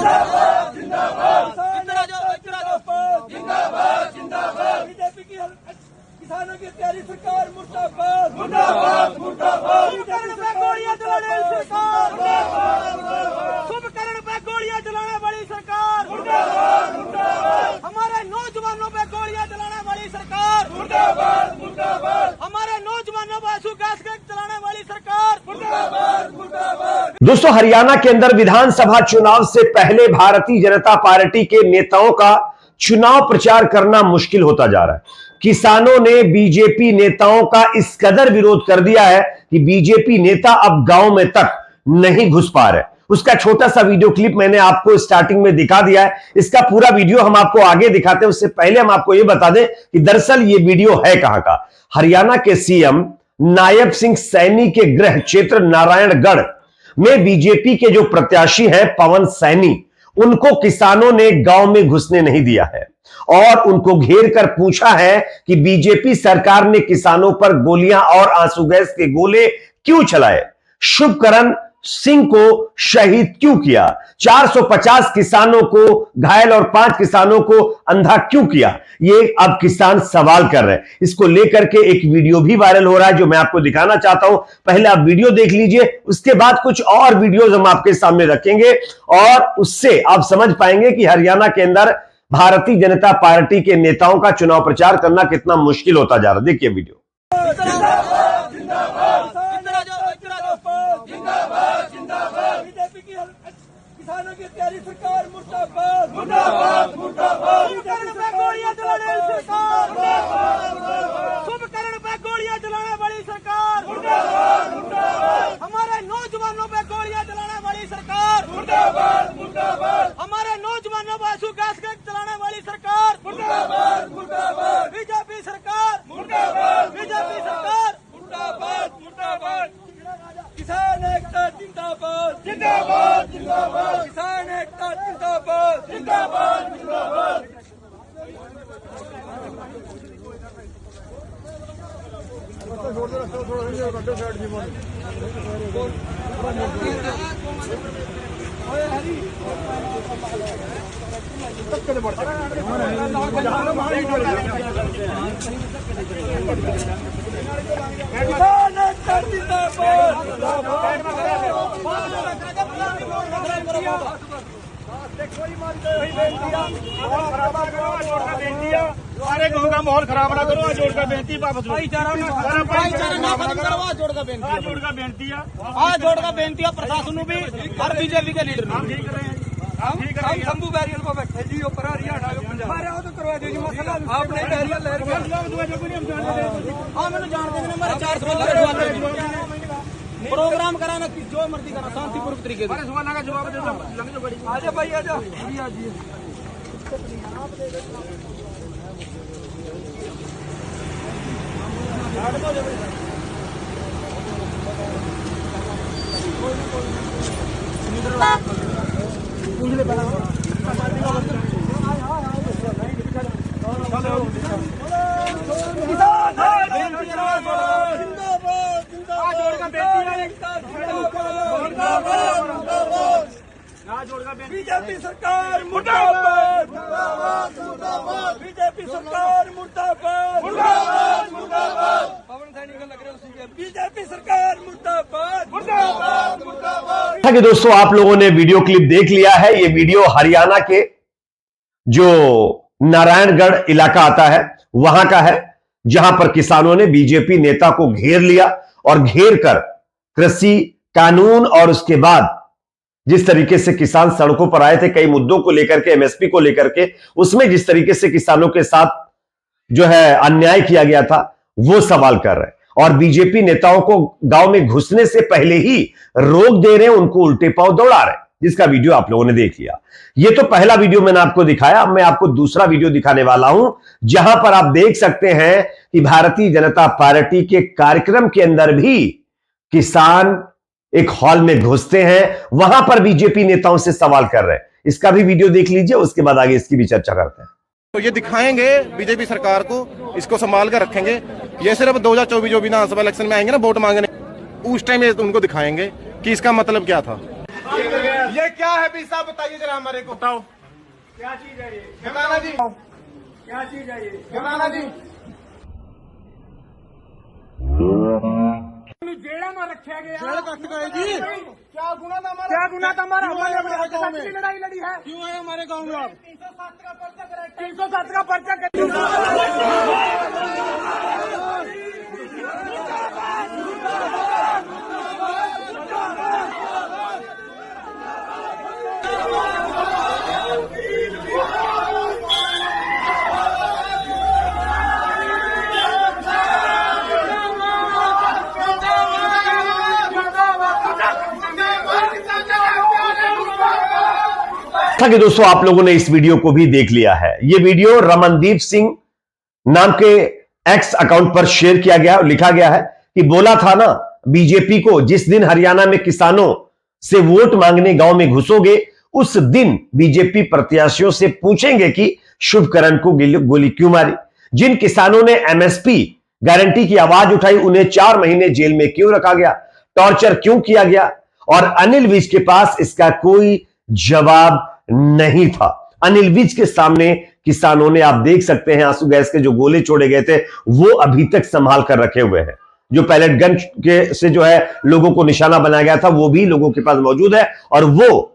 जिंदाबाद जिंदाबाद जिंदाबाद जिंदाबाद बीजेपी की किसानों की प्यारी सरकार मुर्दाबाद मुर्दाबाद मुर्दाबाद गोलियां चलाने वाली सरकार शुभकरण पे गोलियां चलाने वाली सरकार मुर्दाबाद मुर्दाबाद हमारे नौजवानों पे गोलियां चलाने वाली सरकार मुर्दाबाद मुर्दाबाद हमारे नौजवानों पर आंसू गैस चलाने वाली सरकार मुर्दाबाद मुर्दाबाद। दोस्तों, हरियाणा के अंदर विधानसभा चुनाव से पहले भारतीय जनता पार्टी के नेताओं का चुनाव प्रचार करना मुश्किल होता जा रहा है। किसानों ने बीजेपी नेताओं का इस कदर विरोध कर दिया है कि बीजेपी नेता अब गांव में तक नहीं घुस पा रहे। उसका छोटा सा वीडियो क्लिप मैंने आपको स्टार्टिंग में दिखा दिया है। इसका पूरा वीडियो हम आपको आगे दिखाते हैं। उससे पहले हम आपको यह बता दें कि दरअसल यह वीडियो है कहां का। हरियाणा के सीएम नायब सिंह सैनी के गृह क्षेत्र नारायणगढ़ में बीजेपी के जो प्रत्याशी हैं पवन सैनी, उनको किसानों ने गांव में घुसने नहीं दिया है और उनको घेर कर पूछा है कि बीजेपी सरकार ने किसानों पर गोलियां और आंसू गैस के गोले क्यों चलाए, शुभकरण सिंह को शहीद क्यों किया, 450 किसानों को घायल और 5 किसानों को अंधा क्यों किया। ये अब किसान सवाल कर रहे हैं। इसको लेकर के एक वीडियो भी वायरल हो रहा है जो मैं आपको दिखाना चाहता हूं। पहले आप वीडियो देख लीजिए, उसके बाद कुछ और वीडियोज हम आपके सामने रखेंगे और उससे आप समझ पाएंगे कि हरियाणा के अंदर भारतीय जनता पार्टी के नेताओं का चुनाव प्रचार करना कितना मुश्किल होता जा रहा है। देखिए वीडियो। जिंदाबाद जिंदाबाद जिंदाबाद बीजेपी की किसानों की प्यारी सरकार मुर्दाबाद मुर्दाबाद मुर्दाबाद गोलियां चलाने वाली सरकार शुभकरण पे गोलियां चलाने वाली सरकार मुर्दाबाद मुर्दाबाद हमारे नौजवानों पे गोलियां चलाने वाली सरकार मुर्दाबाद मुर्दाबाद हमारे नौजवानों पर आंसू गैस चलाने वाली सरकार मुर्दाबाद मुर्दाबाद बीजेपी सरकार मुर्दाबाद बीजेपी सरकार मुर्दाबाद मुर्दाबाद किसान एकता जिंदाबाद जिंदाबाद जिंदाबाद किसान एकता जिंदाबाद जिंदाबाद जिंदाबाद। सारे गाँव का माहौल खराब ना करो। जोड़ का बेनती वापस भाईचारा ना खत्म करो। जोड़ का बेनती है प्रशासन भी और बीजेपी के लीडर हम शंभू बैरियल को बैठे जी ऊपर हरियाणा तो करवा दीजिए मसला आपने बैरियल मैंने जानते हैं हमारे 400 प्रोग्राम कराना जो मर्जी करना शांतिपूर्वक तरीके से सवाल का जवाब दे। आजा भाई आजा बीजेपी सरकार मुर्दाबाद मुर्दाबाद मुर्दाबाद बीजेपी सरकार मुर्दाबाद मुर्दाबाद मुर्दाबाद पवन सैनी का लग रहा है बीजेपी सरकार मुर्दाबाद मुर्दाबाद मुर्दाबाद। कि दोस्तों, आप लोगों ने वीडियो क्लिप देख लिया है। ये वीडियो हरियाणा के जो नारायणगढ़ इलाका आता है वहां का है, जहां पर किसानों ने बीजेपी नेता को घेर लिया और घेर कर कृषि कानून और उसके बाद जिस तरीके से किसान सड़कों पर आए थे कई मुद्दों को लेकर के, एमएसपी को लेकर के, उसमें जिस तरीके से किसानों के साथ जो है अन्याय किया गया था वो सवाल कर रहे हैं और बीजेपी नेताओं को गांव में घुसने से पहले ही रोक दे रहे हैं, उनको उल्टे पांव दौड़ा रहे हैं, जिसका वीडियो आप लोगों ने देख लिया। ये तो पहला वीडियो मैंने आपको दिखाया। अब मैं आपको दूसरा वीडियो दिखाने वाला हूं जहां पर आप देख सकते हैं कि भारतीय जनता पार्टी के कार्यक्रम के अंदर भी किसान एक हॉल में घुसते हैं, वहां पर बीजेपी नेताओं से सवाल कर रहे हैं। इसका भी वीडियो देख लीजिए, उसके बाद आगे इसकी भी चर्चा करते हैं। तो ये दिखाएंगे बीजेपी सरकार को, इसको संभाल कर रखेंगे। ये सिर्फ 2024 जो विधानसभा इलेक्शन में आएंगे ना वोट मांगने, उस टाइम ये उनको दिखाएंगे कि इसका मतलब क्या था। ये क्या है भी साहब बताइए जरा हमारे को। बताओ क्या चीज है ये? इमराना जी, क्या चीज है ये? इमराना जी, जेड़ा में रखा गया। जेल कट गए जी। क्या गुना था हमारा? क्या गुना था हमारा? क्यों आए हमारे गाँव में? लड़ाई लड़ी है। क्यों है हमारे गाँव में आप? 307 का पर्चा था कि दोस्तों आप लोगों ने इस वीडियो को भी देख लिया है। यह वीडियो रमनदीप सिंह नाम के एक्स अकाउंट पर शेयर किया गया और लिखा गया है कि बोला था ना बीजेपी को, जिस दिन हरियाणा में किसानों से वोट मांगने गांव में घुसोगे उस दिन बीजेपी प्रत्याशियों से पूछेंगे कि शुभकरण को गोली क्यों मारी। जिन किसानों ने एमएसपी गारंटी की आवाज उठाई उन्हें 4 महीने जेल में क्यों रखा गया, टॉर्चर क्यों किया गया, और अनिल विज के पास इसका कोई जवाब नहीं था। अनिल विज के सामने किसानों ने, आप देख सकते हैं, आंसू गैस के जो गोले छोड़े गए थे वो अभी तक संभाल कर रखे हुए हैं। जो पैलेट गन के से जो है लोगों को निशाना बनाया गया था वो भी लोगों के पास मौजूद है, और वो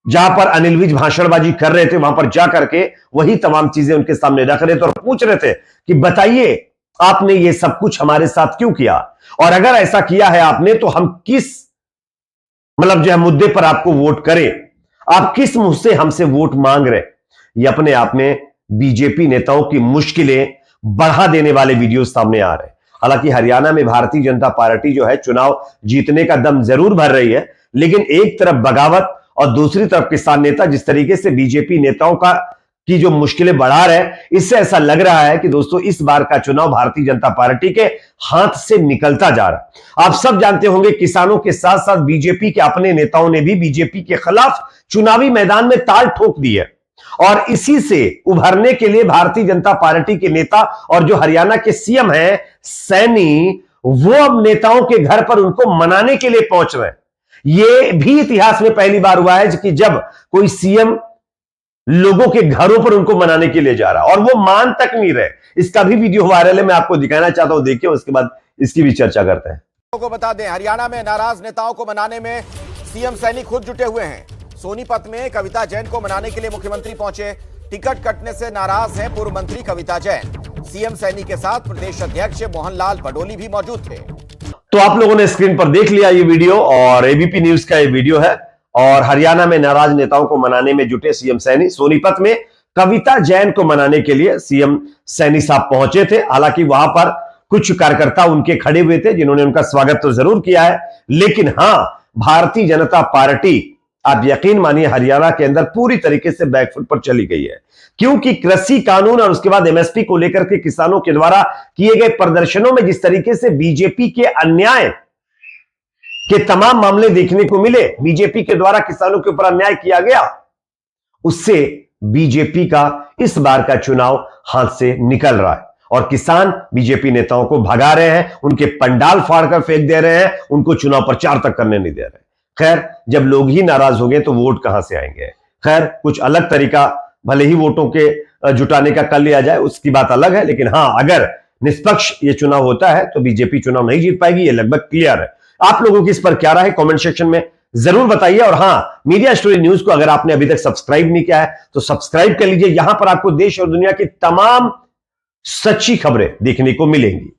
जहां पर अनिल विज भाषणबाजी कर रहे थे वहां पर जाकर के वही तमाम चीजें उनके सामने रख रहे थे और पूछ रहे थे कि बताइए आपने ये सब कुछ हमारे साथ क्यों किया, और अगर ऐसा किया है आपने तो हम किस मतलब जो है मुद्दे पर आपको वोट करें, आप किस मुंह से हमसे वोट मांग रहे। ये अपने आप में बीजेपी नेताओं की मुश्किलें बढ़ा देने वाले वीडियो सामने आ रहे हैं। हालांकि हरियाणा में भारतीय जनता पार्टी जो है चुनाव जीतने का दम जरूर भर रही है, लेकिन एक तरफ बगावत और दूसरी तरफ किसान नेता जिस तरीके से बीजेपी नेताओं की जो मुश्किलें बढ़ा रहे हैं, इससे ऐसा लग रहा है कि दोस्तों इस बार का चुनाव भारतीय जनता पार्टी के हाथ से निकलता जा रहा है। आप सब जानते होंगे किसानों के साथ साथ बीजेपी के अपने नेताओं ने भी बीजेपी के खिलाफ चुनावी मैदान में ताल ठोक दी है, और इसी से उभरने के लिए भारतीय जनता पार्टी के नेता और जो हरियाणा के सीएम हैं सैनी, वो अब नेताओं के घर पर उनको मनाने के लिए पहुंच रहे हैं। यह भी इतिहास में पहली बार हुआ है कि जब कोई सीएम लोगों के घरों पर उनको मनाने के लिए जा रहा और वो मान तक नहीं रहे। इसका भी वीडियो वायरल है, मैं आपको दिखाना चाहता हूं, देखिए, उसके बाद इसकी भी चर्चा करते हैं। को बता दें हरियाणा में नाराज नेताओं को मनाने में सीएम सैनी खुद जुटे हुए हैं। सोनीपत में कविता जैन को मनाने के लिए मुख्यमंत्री पहुंचे। टिकट कटने से नाराज हैं पूर्व मंत्री कविता जैन। सीएम सैनी के साथ प्रदेश अध्यक्ष मोहनलाल बडोली भी मौजूद थे। तो आप लोगों ने स्क्रीन पर देख लिया ये वीडियो, और एबीपी न्यूज का ये वीडियो है। और हरियाणा में नाराज नेताओं को मनाने में जुटे सीएम सैनी। सोनीपत में कविता जैन को मनाने के लिए सीएम सैनी साहब पहुंचे थे। हालांकि वहां पर कुछ कार्यकर्ता उनके खड़े हुए थे जिन्होंने उनका स्वागत तो जरूर किया है, लेकिन हां, भारतीय जनता पार्टी, आप यकीन मानिए, हरियाणा के अंदर पूरी तरीके से बैकफुट पर चली गई है, क्योंकि कृषि कानून और उसके बाद एमएसपी को लेकर के किसानों के द्वारा किए गए प्रदर्शनों में जिस तरीके से बीजेपी के अन्याय के तमाम मामले देखने को मिले, बीजेपी के द्वारा किसानों के ऊपर अन्याय किया गया, उससे बीजेपी का इस बार का चुनाव हाथ से निकल रहा है और किसान बीजेपी नेताओं को भगा रहे हैं, उनके पंडाल फाड़कर फेंक दे रहे हैं, उनको चुनाव प्रचार तक करने नहीं दे रहे। खैर, जब लोग ही नाराज हो गए तो वोट कहां से आएंगे। खैर, कुछ अलग तरीका भले ही वोटों के जुटाने का कर लिया जाए, उसकी बात अलग है, लेकिन हां, अगर निष्पक्ष ये चुनाव होता है तो बीजेपी चुनाव नहीं जीत पाएगी, ये लगभग क्लियर है। आप लोगों की इस पर क्या राय है कमेंट सेक्शन में जरूर बताइए। और हां, मीडिया स्टोरी न्यूज को अगर आपने अभी तक सब्सक्राइब नहीं किया है तो सब्सक्राइब कर लीजिए। यहां पर आपको देश और दुनिया की तमाम सच्ची खबरें देखने को मिलेंगी।